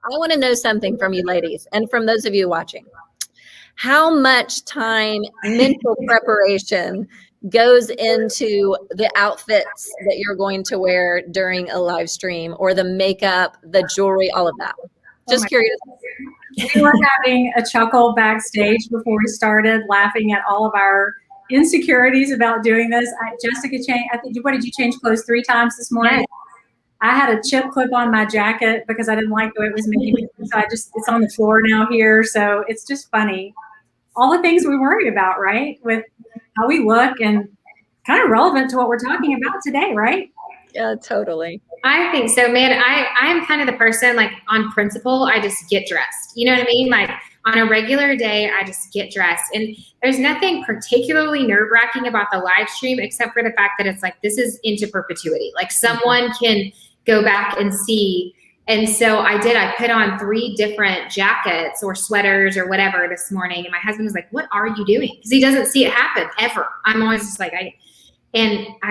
I want to know something from you ladies and from those of you watching. How much time, mental preparation goes into the outfits that you're going to wear during a live stream, or the makeup, the jewelry, all of that? Just curious. We were having a chuckle backstage before we started, laughing at all of our insecurities about doing this. Jessica changed, what did you change clothes 3 times this morning? Yes. I had a chip clip on my jacket because I didn't like the way it was made. So it's on the floor now here. So it's just funny. All the things we worry about, right? With how we look, and kind of relevant to what we're talking about today, right? Yeah, totally. I think so, man. I'm kind of the person, like, on principle, I just get dressed. You know what I mean? Like, on a regular day, I just get dressed. And there's nothing particularly nerve-wracking about the live stream, except for the fact that it's like, this is into perpetuity. Like, someone can go back and see. And so I put on 3 different jackets or sweaters or whatever this morning. And my husband was like, what are you doing? Because he doesn't see it happen ever. I'm always just like, I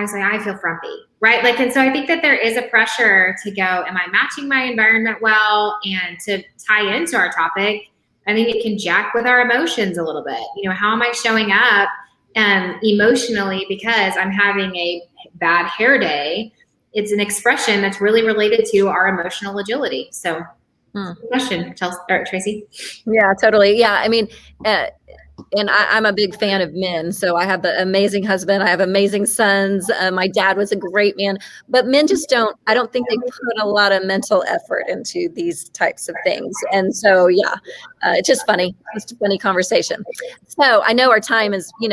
was like, I feel frumpy, right? Like, and so I think that there is a pressure to go, am I matching my environment well? And to tie into our topic, I think it can jack with our emotions a little bit. You know, how am I showing up emotionally because I'm having a bad hair day? It's an expression that's really related to our emotional agility. So, question, Tracy. Yeah, totally. Yeah, I mean, and I'm a big fan of men. So I have an amazing husband. I have amazing sons. My dad was a great man, but men just I don't think they put a lot of mental effort into these types of things. And so, yeah, it's just funny. It's a funny conversation. So I know our time is, we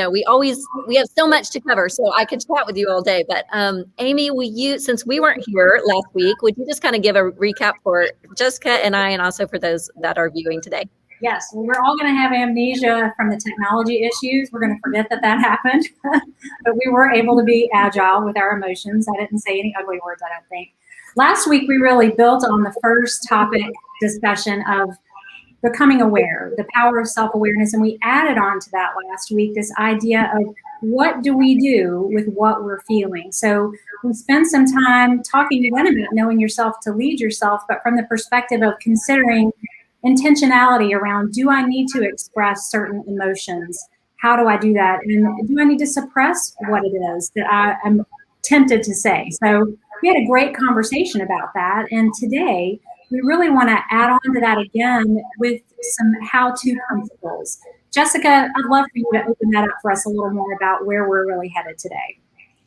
have so much to cover, so I could chat with you all day. But Amy, since we weren't here last week, would you just kind of give a recap for Jessica and I, and also for those that are viewing today? Yes, well, we're all going to have amnesia from the technology issues. We're going to forget that happened, but we were able to be agile with our emotions. I didn't say any ugly words, I don't think. Last week, we really built on the first topic discussion of becoming aware, the power of self-awareness, and we added on to that last week this idea of what do we do with what we're feeling. So we spent some time talking again about knowing yourself to lead yourself, but from the perspective of considering intentionality around, do I need to express certain emotions? How do I do that? And do I need to suppress what it is that I'm tempted to say? So we had a great conversation about that. And today we really want to add on to that again with some how-to principles. Jessica, I'd love for you to open that up for us a little more about where we're really headed today.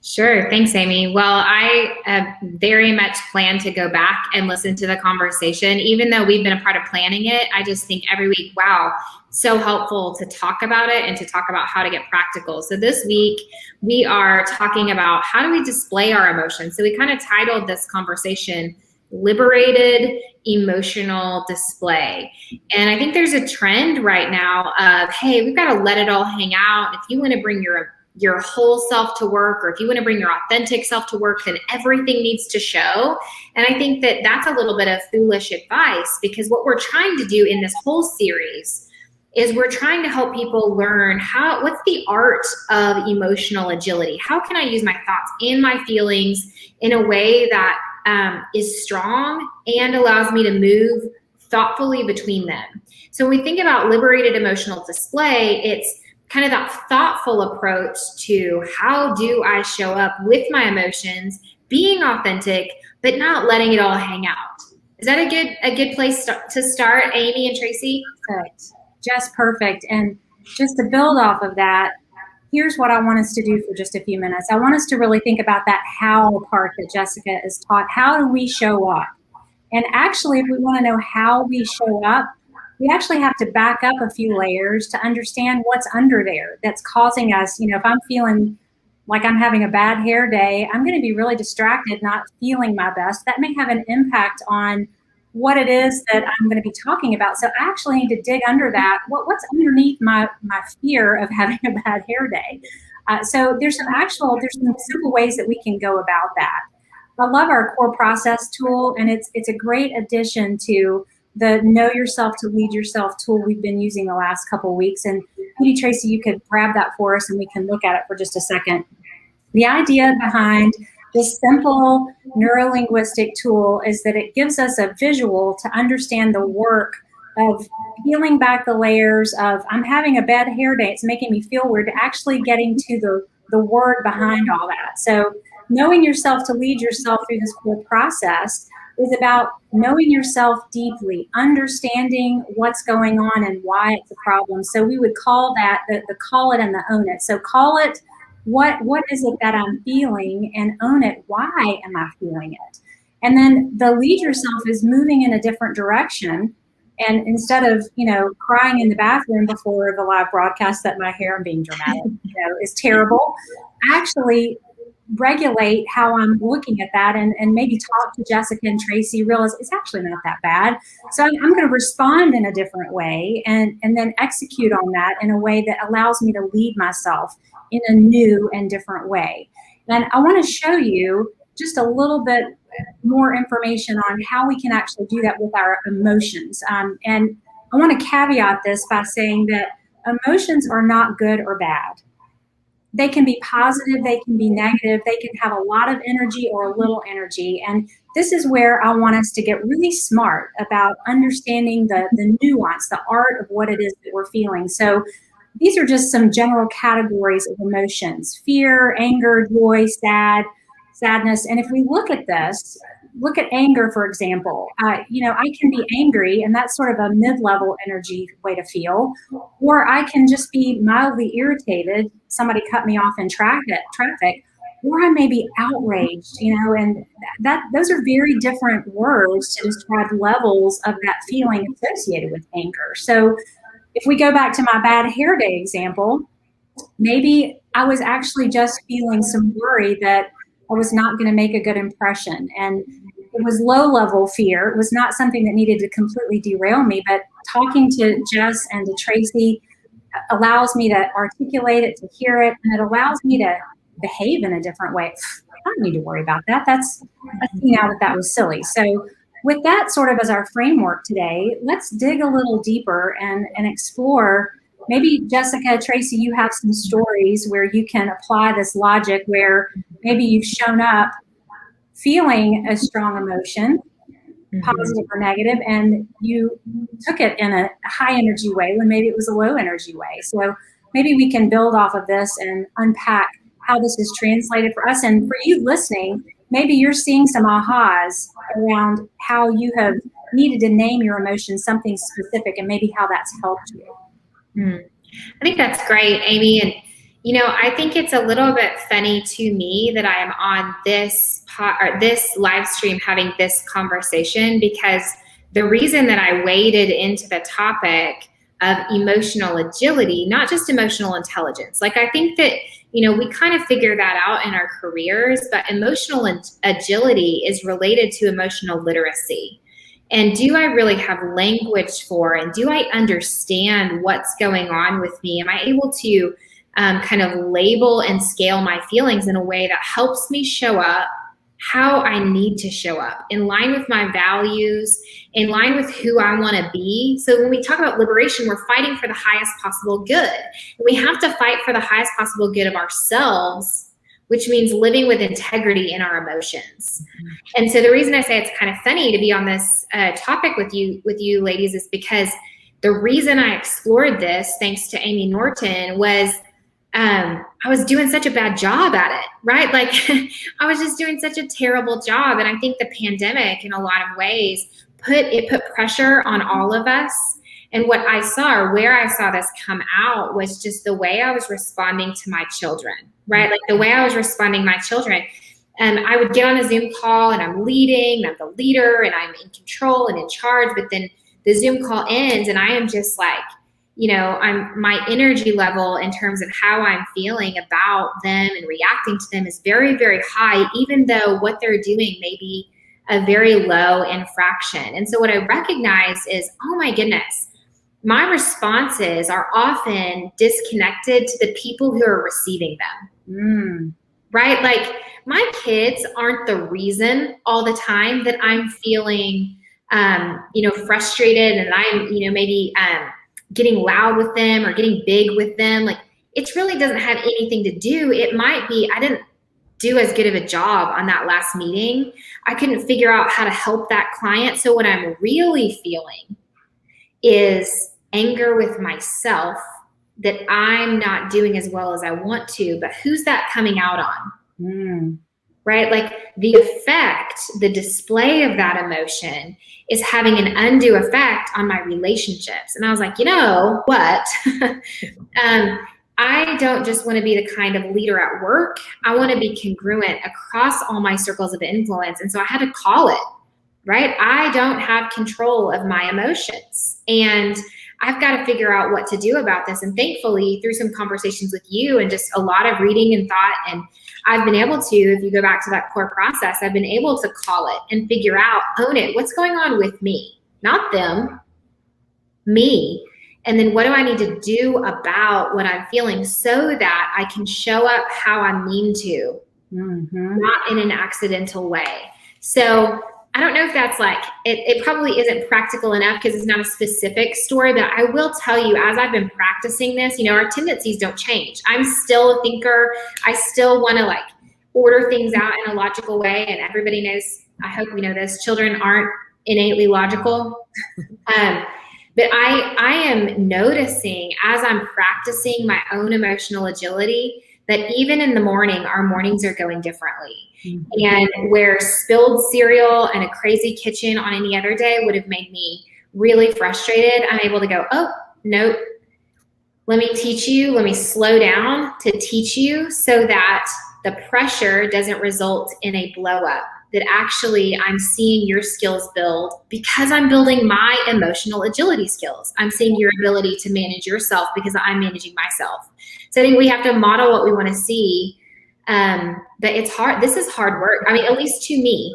Sure. Thanks, Amy. Well, I very much plan to go back and listen to the conversation. Even though we've been a part of planning it, I just think every week, wow, so helpful to talk about it and to talk about how to get practical. So this week, we are talking about how do we display our emotions. So we kind of titled this conversation, Liberated Emotional Display. And I think there's a trend right now of, hey, we've got to let it all hang out. If you want to bring your whole self to work, or if you want to bring your authentic self to work, then everything needs to show. And I think that that's a little bit of foolish advice, because what we're trying to do in this whole series is we're trying to help people learn what's the art of emotional agility? How can I use my thoughts and my feelings in a way that is strong and allows me to move thoughtfully between them? So when we think about liberated emotional display, it's kind of that thoughtful approach to how do I show up with my emotions, being authentic, but not letting it all hang out. Is that a good place to start, Amy and Tracy? Perfect. Just perfect. And just to build off of that, here's what I want us to do for just a few minutes. I want us to really think about that how part that Jessica has taught. How do we show up? And actually, if we want to know how we show up, we actually have to back up a few layers to understand what's under there that's causing us, if I'm feeling like I'm having a bad hair day, I'm going to be really distracted, not feeling my best. That may have an impact on what it is that I'm going to be talking about. So I actually need to dig under that. What's underneath my fear of having a bad hair day? So there's some simple ways that we can go about that. I love our core process tool, and it's a great addition to the Know Yourself to Lead Yourself tool we've been using the last couple of weeks. And maybe, Tracy, you could grab that for us and we can look at it for just a second. The idea behind This simple neurolinguistic tool is that it gives us a visual to understand the work of peeling back the layers of, I'm having a bad hair day, it's making me feel weird, to actually getting to the word behind all that. So knowing yourself to lead yourself through this whole process is about knowing yourself deeply, understanding what's going on and why it's a problem. So we would call that the call it and the own it. So call it, what is it that I'm feeling, and own it, why am I feeling it? And then the lead yourself is moving in a different direction. And instead of, crying in the bathroom before the live broadcast that my hair, I'm being dramatic, is terrible, actually regulate how I'm looking at that, and maybe talk to Jessica and Tracy, realize it's actually not that bad. So I'm going to respond in a different way, and then execute on that in a way that allows me to lead myself in a new and different way. And I want to show you just a little bit more information on how we can actually do that with our emotions. And I want to caveat this by saying that emotions are not good or bad. They can be positive, they can be negative, they can have a lot of energy or a little energy. And this is where I want us to get really smart about understanding the nuance, the art of what it is that we're feeling. So these are just some general categories of emotions: fear, anger, joy, sadness. And if we look at this, look at anger, for example. I can be angry, and that's sort of a mid-level energy way to feel. Or I can just be mildly irritated. Somebody cut me off in traffic. Or I may be outraged, and those are very different words to describe levels of that feeling associated with anger. So if we go back to my bad hair day example, maybe I was actually just feeling some worry that I was not going to make a good impression. And it was low-level fear. It was not something that needed to completely derail me, but talking to Jess and to Tracy allows me to articulate it, to hear it, and it allows me to behave in a different way. I don't need to worry about that. I see now that was silly. So with that sort of as our framework today, let's dig a little deeper and explore. Maybe Jessica, Tracy, you have some stories where you can apply this logic, where maybe you've shown up feeling a strong emotion, positive or negative, and you took it in a high energy way when maybe it was a low energy way. So maybe we can build off of this and unpack how this is translated for us. And for you listening, maybe you're seeing some ahas around how you have needed to name your emotion something specific, and maybe how that's helped you. I think that's great, Amy. And, I think it's a little bit funny to me that I am on this live stream having this conversation, because the reason that I waded into the topic of emotional agility, not just emotional intelligence, like I think that, we kind of figure that out in our careers, but emotional agility is related to emotional literacy. And do I really have language for, and do I understand what's going on with me? Am I able to kind of label and scale my feelings in a way that helps me show up how I need to show up, in line with my values, in line with who I want to be? So when we talk about liberation, we're fighting for the highest possible good. And we have to fight for the highest possible good of ourselves, which means living with integrity in our emotions. And so the reason I say it's kind of funny to be on this topic with you ladies is because the reason I explored this, thanks to Amy Norton, was I was doing such a bad job at it, right? Like I was just doing such a terrible job. And I think the pandemic in a lot of ways put pressure on all of us. And what I saw, or where I saw this come out, was just the way I was responding to my children, right? Like the way I was responding to my children. And I would get on a Zoom call and I'm leading, and I'm the leader and I'm in control and in charge. But then the Zoom call ends and I am just like, my energy level in terms of how I'm feeling about them and reacting to them is very, very high, even though what they're doing may be a very low infraction. And so what I recognize is, oh my goodness, my responses are often disconnected to the people who are receiving them. Right? Like my kids aren't the reason all the time that I'm feeling, frustrated, and I'm, maybe getting loud with them or getting big with them. Like it really doesn't have anything to do. It might be, I didn't do as good of a job on that last meeting. I couldn't figure out how to help that client. So what I'm really feeling is anger with myself that I'm not doing as well as I want to, but who's that coming out on? Right? Like the effect, the display of that emotion is having an undue effect on my relationships. And I was like, you know what? I don't just want to be the kind of leader at work. I want to be congruent across all my circles of influence. And so I had to call it, right? I don't have control of my emotions. And I've got to figure out what to do about this. And thankfully, through some conversations with you and just a lot of reading and thought, and I've been able to, if you go back to that core process, I've been able to call it and figure out, own it. What's going on with me? Not them, me. And then what do I need to do about what I'm feeling so that I can show up how I mean to, not in an accidental way. So I don't know if that's like, it probably isn't practical enough because it's not a specific story, but I will tell you, as I've been practicing this, you know, our tendencies don't change. I'm still a thinker. I still want to like order things out in a logical way. And everybody knows, I hope you know this, children aren't innately logical. But I am noticing as I'm practicing my own emotional agility that even in the morning, our mornings are going differently. And where spilled cereal and a crazy kitchen on any other day would have made me really frustrated, I'm able to go, oh, nope, let me teach you, let me slow down to teach you so that the pressure doesn't result in a blow up, that actually I'm seeing your skills build because I'm building my emotional agility skills. I'm seeing your ability to manage yourself because I'm managing myself. So I think we have to model what we want to see. But it's hard. This is hard work. I mean, at least to me,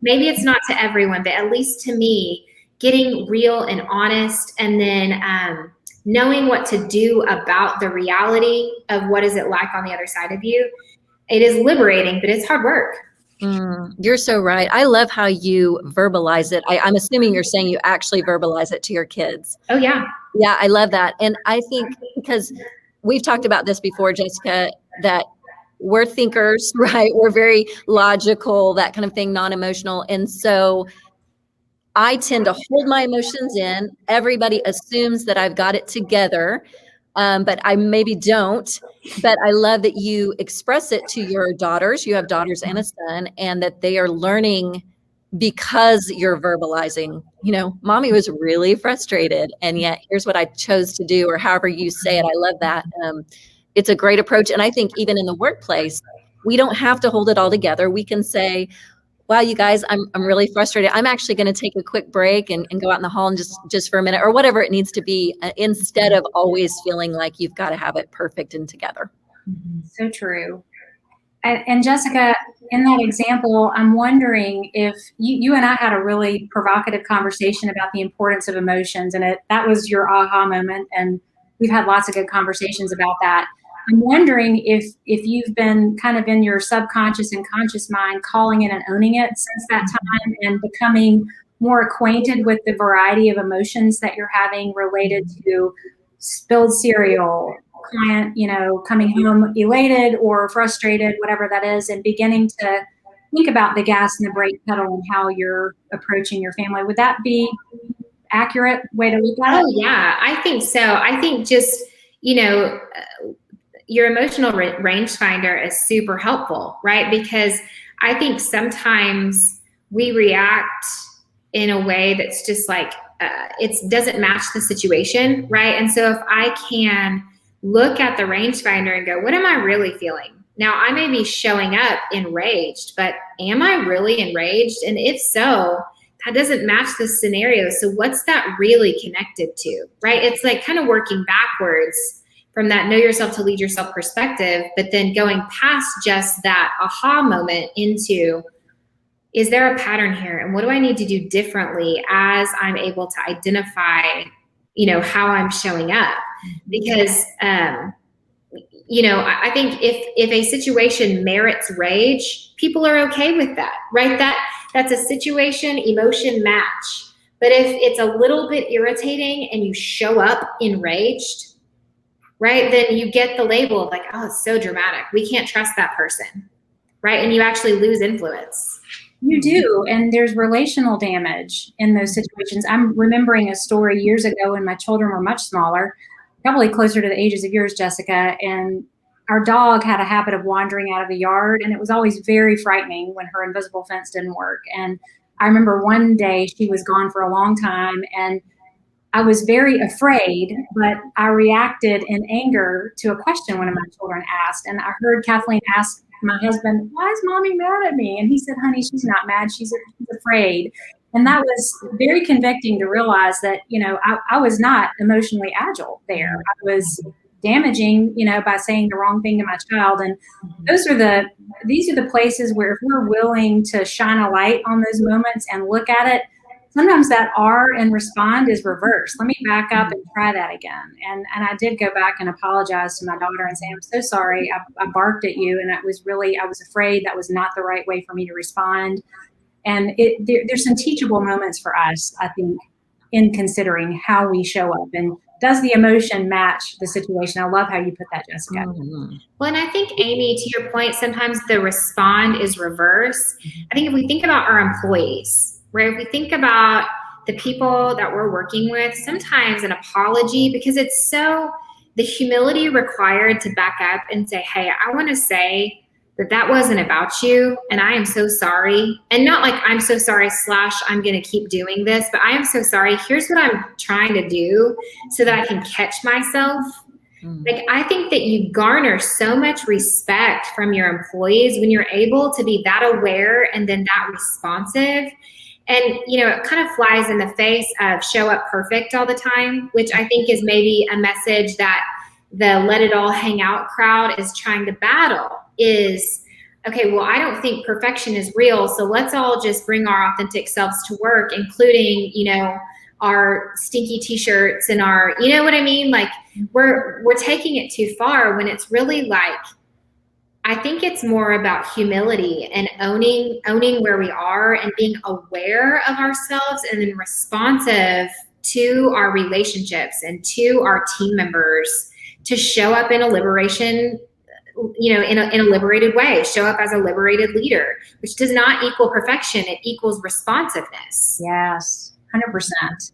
maybe it's not to everyone, but at least to me, getting real and honest, and then knowing what to do about the reality of what is it like on the other side of you. It is liberating, but it's hard work. You're so right. I love how you verbalize it. I'm assuming you're saying you actually verbalize it to your kids. Oh, yeah. Yeah, I love that. And I think because we've talked about this before, Jessica, that we're thinkers, right? We're very logical, that kind of thing, non-emotional. And so I tend to hold my emotions in. Everybody assumes that I've got it together, but I maybe don't. But I love that you express it to your daughters. You have daughters and a son, and that they are learning because you're verbalizing, you know, mommy was really frustrated, and yet here's what I chose to do, or however you say it. I love that. It's a great approach. And I think even in the workplace, we don't have to hold it all together. We can say, wow, you guys, I'm really frustrated. I'm actually going to take a quick break and go out in the hall and just for a minute, or whatever it needs to be, instead of always feeling like you've got to have it perfect and together. So true. And Jessica, in that example, I'm wondering if you and I had a really provocative conversation about the importance of emotions, and that was your aha moment. And we've had lots of good conversations about that. I'm wondering if you've been kind of in your subconscious and conscious mind calling it and owning it since that time, and becoming more acquainted with the variety of emotions that you're having related to spilled cereal, client, you know, coming home elated or frustrated, whatever that is, and beginning to think about the gas and the brake pedal and how you're approaching your family. Would that be accurate way to look at it? Oh, yeah, I think so. I think just, you know, your emotional rangefinder is super helpful, right? Because I think sometimes we react in a way that's just like, it doesn't match the situation, right? And so if I can look at the rangefinder and go, what am I really feeling? Now, I may be showing up enraged, but am I really enraged? And if so, that doesn't match the scenario. So what's that really connected to, right? It's like kind of working backwards from that know yourself to lead yourself perspective, but then going past just that aha moment into, is there a pattern here? And what do I need to do differently as I'm able to identify, you know, how I'm showing up? Because, you know, I think if a situation merits rage, people are okay with that, right? That's a situation emotion match. But if it's a little bit irritating and you show up enraged, right, then you get the label of like, oh, it's so dramatic. We can't trust that person. right? And you actually lose influence. You do, and there's relational damage in those situations. I'm remembering a story years ago when my children were much smaller, probably closer to the ages of yours, Jessica, and our dog had a habit of wandering out of the yard, and it was always very frightening when her invisible fence didn't work. And I remember one day she was gone for a long time, and I was very afraid, but I reacted in anger to a question one of my children asked. And I heard Kathleen ask my husband, "Why is mommy mad at me?" And he said, "Honey, she's not mad. She's afraid." And that was very convicting to realize that, I was not emotionally agile there. I was damaging, by saying the wrong thing to my child. And these are the places where if we're willing to shine a light on those moments and look at it, sometimes that R and respond is reversed. Let me back up and try that again. And I did go back and apologize to my daughter and say, "I'm so sorry. I barked at you. And I was afraid that was not the right way for me to respond." And there's some teachable moments for us, I think, in considering how we show up. And does the emotion match the situation? I love how you put that, Jessica. Mm-hmm. Well, and I think, Amy, to your point, sometimes the respond is reverse. I think if we think about our employees, right? If we think about the people that we're working with, sometimes an apology, because it's the humility required to back up and say, "Hey, I want to say that wasn't about you, and I am so sorry." And not like I'm so sorry / I'm going to keep doing this, but I am so sorry. Here's what I'm trying to do so that I can catch myself. Like, I think that you garner so much respect from your employees when you're able to be that aware and then that responsive. And, it kind of flies in the face of show up perfect all the time, which I think is maybe a message that the let it all hang out crowd is trying to battle is, okay, well, I don't think perfection is real. So let's all just bring our authentic selves to work, including, our stinky t-shirts and our, you know what I mean? Like we're taking it too far when it's really like, I think it's more about humility and owning where we are and being aware of ourselves and then responsive to our relationships and to our team members to show up in a liberation, in a liberated way, show up as a liberated leader, which does not equal perfection. It equals responsiveness. Yes, 100%.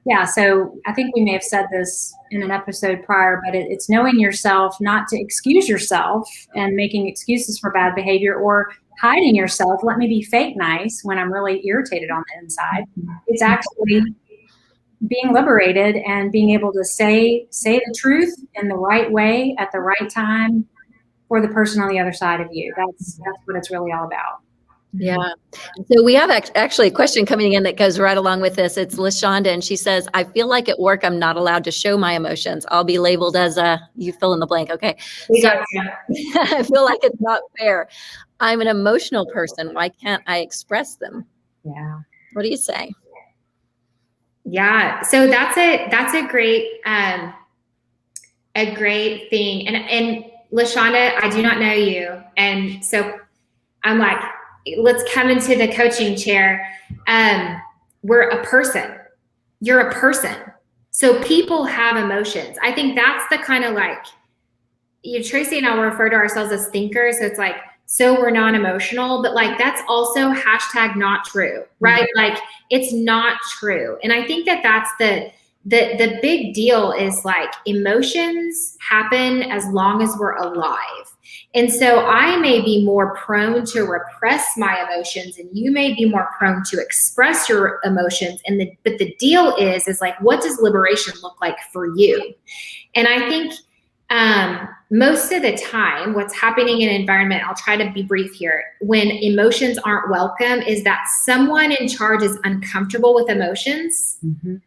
Yeah, so I think we may have said this in an episode prior, but it's knowing yourself, not to excuse yourself and making excuses for bad behavior or hiding yourself. Let me be fake nice when I'm really irritated on the inside. It's actually being liberated and being able to say the truth in the right way at the right time for the person on the other side of you. That's what it's really all about. Yeah. So we have actually a question coming in that goes right along with this. It's LaShonda, and she says, "I feel like at work I'm not allowed to show my emotions. I'll be labeled as you fill in the blank." Okay. So I feel like it's not fair. I'm an emotional person. Why can't I express them? Yeah. What do you say? Yeah. So that's a great thing. And LaShonda, I do not know you. And so I'm like, let's come into the coaching chair. We're a person. You're a person. So people have emotions. I think that's the kind of like, Tracy and I will refer to ourselves as thinkers. So it's like, so we're non-emotional, but like, that's also hashtag not true, right? Like it's not true. And I think that that's the big deal is like emotions happen as long as we're alive. And so I may be more prone to repress my emotions and you may be more prone to express your emotions. But the deal is like, what does liberation look like for you? And I think most of the time what's happening in an environment, I'll try to be brief here, when emotions aren't welcome is that someone in charge is uncomfortable with emotions. Mm-hmm.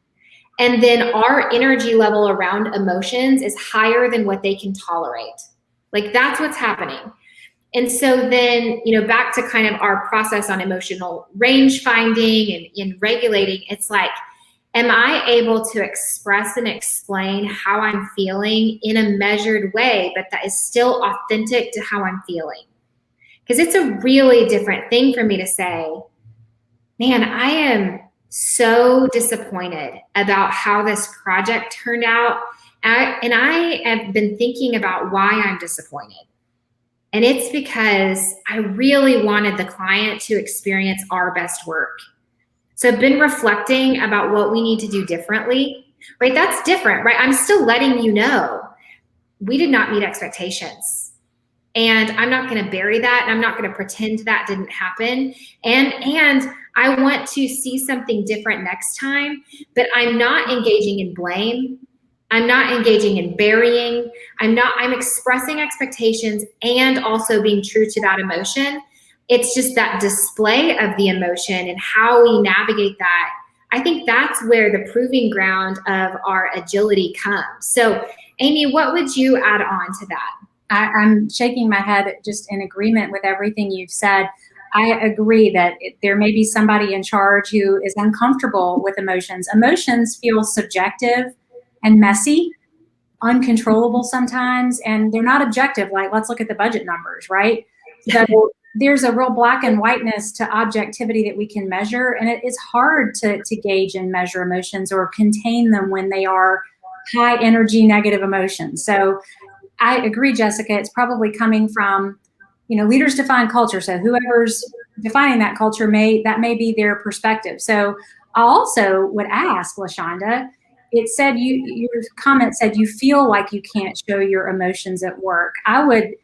And then our energy level around emotions is higher than what they can tolerate. Like that's what's happening. And so then, back to kind of our process on emotional range finding and in regulating, it's like, am I able to express and explain how I'm feeling in a measured way, but that is still authentic to how I'm feeling? Because it's a really different thing for me to say, man, I am so disappointed about how this project turned out. And I have been thinking about why I'm disappointed. And it's because I really wanted the client to experience our best work. So I've been reflecting about what we need to do differently, right? That's different, right? I'm still letting you know we did not meet expectations. And I'm not going to bury that. And I'm not going to pretend that didn't happen. And I want to see something different next time, but I'm not engaging in blame. I'm not engaging in burying. I'm expressing expectations and also being true to that emotion. It's just that display of the emotion and how we navigate that. I think that's where the proving ground of our agility comes. So, Amy, what would you add on to that? I'm shaking my head just in agreement with everything you've said. I agree that there may be somebody in charge who is uncomfortable with emotions. Emotions feel subjective and messy, uncontrollable sometimes, and they're not objective. Like, let's look at the budget numbers, right? So there's a real black and whiteness to objectivity that we can measure, and it is hard to gauge and measure emotions or contain them when they are high energy negative emotions. So I agree, Jessica, it's probably coming from, leaders define culture. So whoever's defining that culture may be their perspective. So I also would ask, LaShonda, it said your comment said you feel like you can't show your emotions at work. I would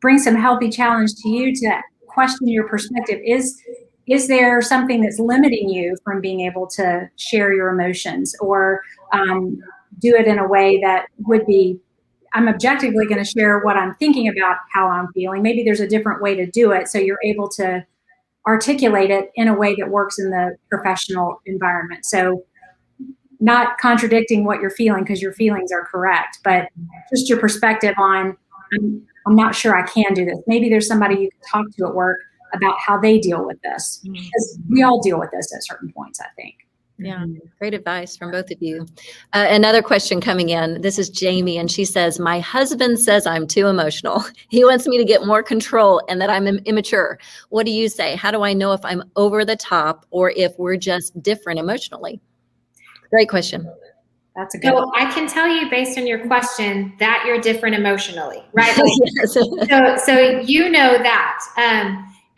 bring some healthy challenge to you to question your perspective. Is there something that's limiting you from being able to share your emotions or do it in a way that would be, I'm objectively going to share what I'm thinking about, how I'm feeling. Maybe there's a different way to do it so you're able to articulate it in a way that works in the professional environment. So not contradicting what you're feeling because your feelings are correct, but just your perspective on, I'm not sure I can do this. Maybe there's somebody you can talk to at work about how they deal with this. Because we all deal with this at certain points, I think. Yeah, great advice from both of you. Another question coming in. This is Jamie, and she says, my husband says I'm too emotional. He wants me to get more control and that I'm immature. What do you say? How do I know if I'm over the top or if we're just different emotionally? Great question. That's a good one. So I can tell you based on your question that you're different emotionally, right? Yes. So you know that.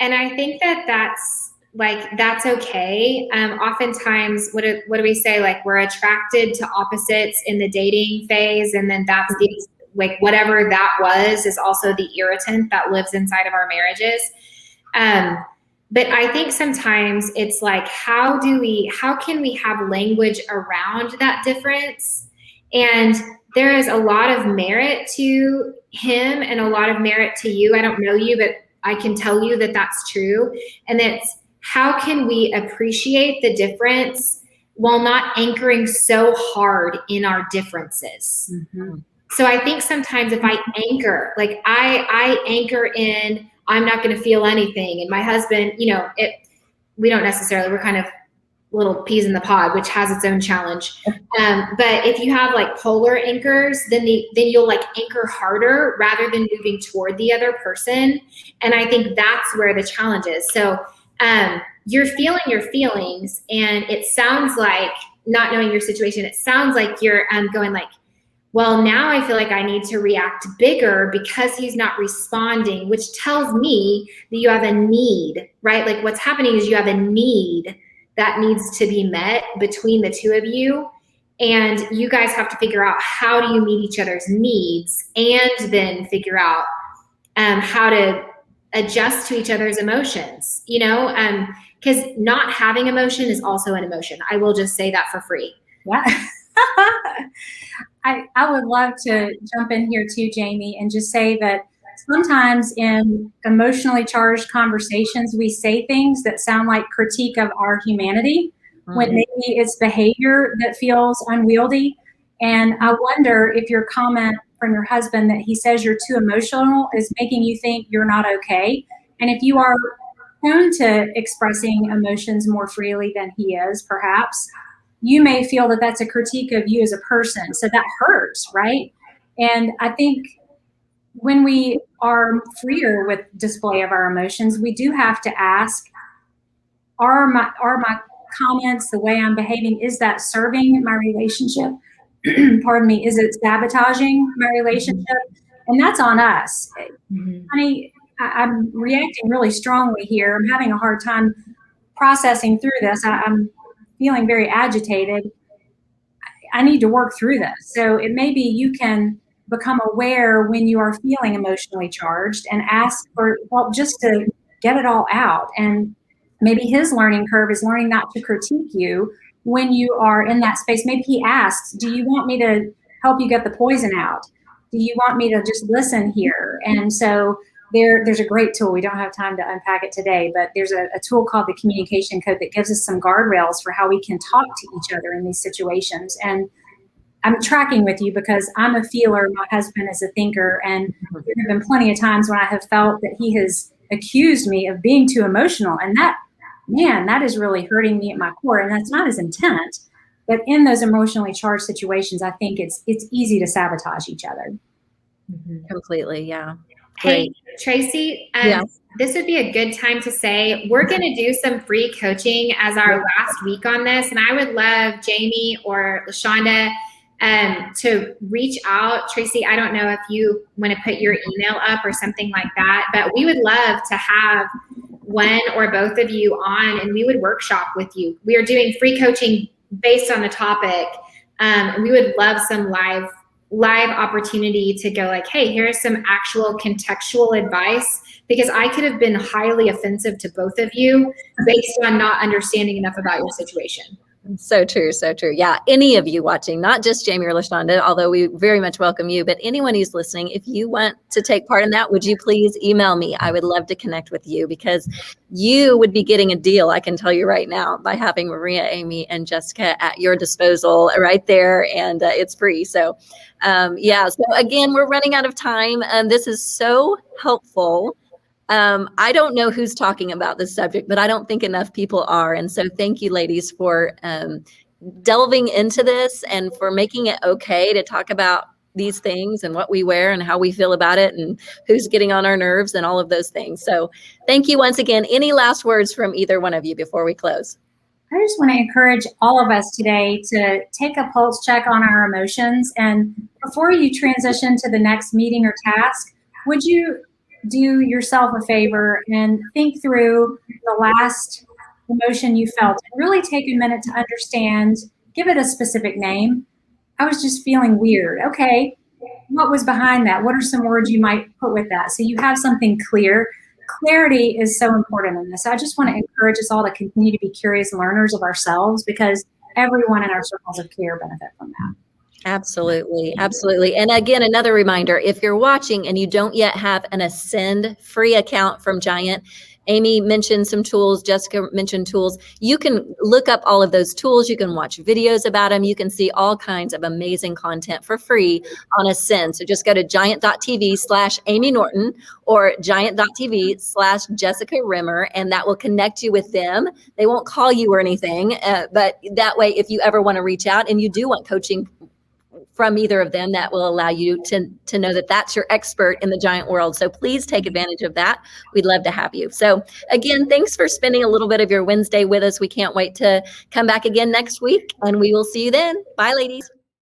And I think that's okay. Oftentimes, what do we say? Like, we're attracted to opposites in the dating phase, and then that's whatever that was is also the irritant that lives inside of our marriages. But I think sometimes it's like, how can we have language around that difference? And there is a lot of merit to him and a lot of merit to you. I don't know you, but I can tell you that that's true. And it's, how can we appreciate the difference while not anchoring so hard in our differences? Mm-hmm. So I think sometimes if I anchor, like I anchor in, I'm not going to feel anything. And my husband, we don't necessarily, we're kind of little peas in the pod, which has its own challenge. But if you have like polar anchors, then you'll like anchor harder rather than moving toward the other person. And I think that's where the challenge is. So you're feeling your feelings, and it sounds like, not knowing your situation, it sounds like you're going like, well, now I feel like I need to react bigger because he's not responding, which tells me that you have a need, right? Like, what's happening is you have a need that needs to be met between the two of you. And you guys have to figure out, how do you meet each other's needs, and then figure out how to adjust to each other's emotions, because not having emotion is also an emotion. I will just say that for free. Yeah. I would love to jump in here too, Jamie, and just say that sometimes in emotionally charged conversations, we say things that sound like critique of our humanity, when maybe it's behavior that feels unwieldy. And I wonder if your comment from your husband that he says you're too emotional is making you think you're not okay. And if you are prone to expressing emotions more freely than he is, perhaps, you may feel that that's a critique of you as a person. So that hurts, right? And I think when we are freer with display of our emotions, we do have to ask, are my comments, the way I'm behaving, is that serving my relationship? Pardon me, is it sabotaging my relationship? And that's on us. Mhm. Honey, I'm reacting really strongly here. I'm having a hard time processing through this. I'm feeling very agitated. I need to work through this. So it may be you can become aware when you are feeling emotionally charged and ask for, well, just to get it all out. And maybe his learning curve is learning not to critique you when you are in that space. Maybe he asks, do you want me to help you get the poison out? Do you want me to just listen here? And so there's a great tool. We don't have time to unpack it today, but there's a tool called the communication code that gives us some guardrails for how we can talk to each other in these situations. And I'm tracking with you because I'm a feeler. My husband is a thinker. And there have been plenty of times when I have felt that he has accused me of being too emotional. And that, man, that is really hurting me at my core. And that's not his intent. But in those emotionally charged situations, I think it's easy to sabotage each other. Completely. Yeah. Hey, Tracy, this would be a good time to say we're going to do some free coaching as our last week on this. And I would love Jamie or LaShonda to reach out. Tracy, I don't know if you want to put your email up or something like that, but we would love to have one or both of you on, and we would workshop with you. We are doing free coaching based on the topic. We would love some live opportunity to go like, hey, here's some actual contextual advice, because I could have been highly offensive to both of you based on not understanding enough about your situation. So true. So true. Yeah. Any of you watching, not just Jamie or LaShonda, although we very much welcome you, but anyone who's listening, if you want to take part in that, would you please email me? I would love to connect with you, because you would be getting a deal, I can tell you right now, by having Maria, Amy, and Jessica at your disposal right there. And it's free. So so again, we're running out of time. This is so helpful. I don't know who's talking about this subject, but I don't think enough people are. And so thank you, ladies, for delving into this and for making it okay to talk about these things and what we wear and how we feel about it and who's getting on our nerves and all of those things. So thank you once again. Any last words from either one of you before we close? I just want to encourage all of us today to take a pulse check on our emotions. And before you transition to the next meeting or task, would you do yourself a favor and think through the last emotion you felt and really take a minute to understand, give it a specific name. I was just feeling weird. Okay, what was behind that? What are some words you might put with that? So you have something clear. Clarity is so important in this. So I just want to encourage us all to continue to be curious learners of ourselves, because everyone in our circles of care benefit from that. Absolutely. Absolutely. And again, another reminder, if you're watching and you don't yet have an Ascend free account from Giant, Amy mentioned some tools, Jessica mentioned tools. You can look up all of those tools. You can watch videos about them. You can see all kinds of amazing content for free on Ascend. So just go to giant.tv/Amy Norton or giant.tv/Jessica Rimmer, and that will connect you with them. They won't call you or anything, but that way, if you ever want to reach out and you do want coaching from either of them, that will allow you to know that that's your expert in the Giant world. So please take advantage of that. We'd love to have you. So again, thanks for spending a little bit of your Wednesday with us. We can't wait to come back again next week, and we will see you then. Bye, ladies.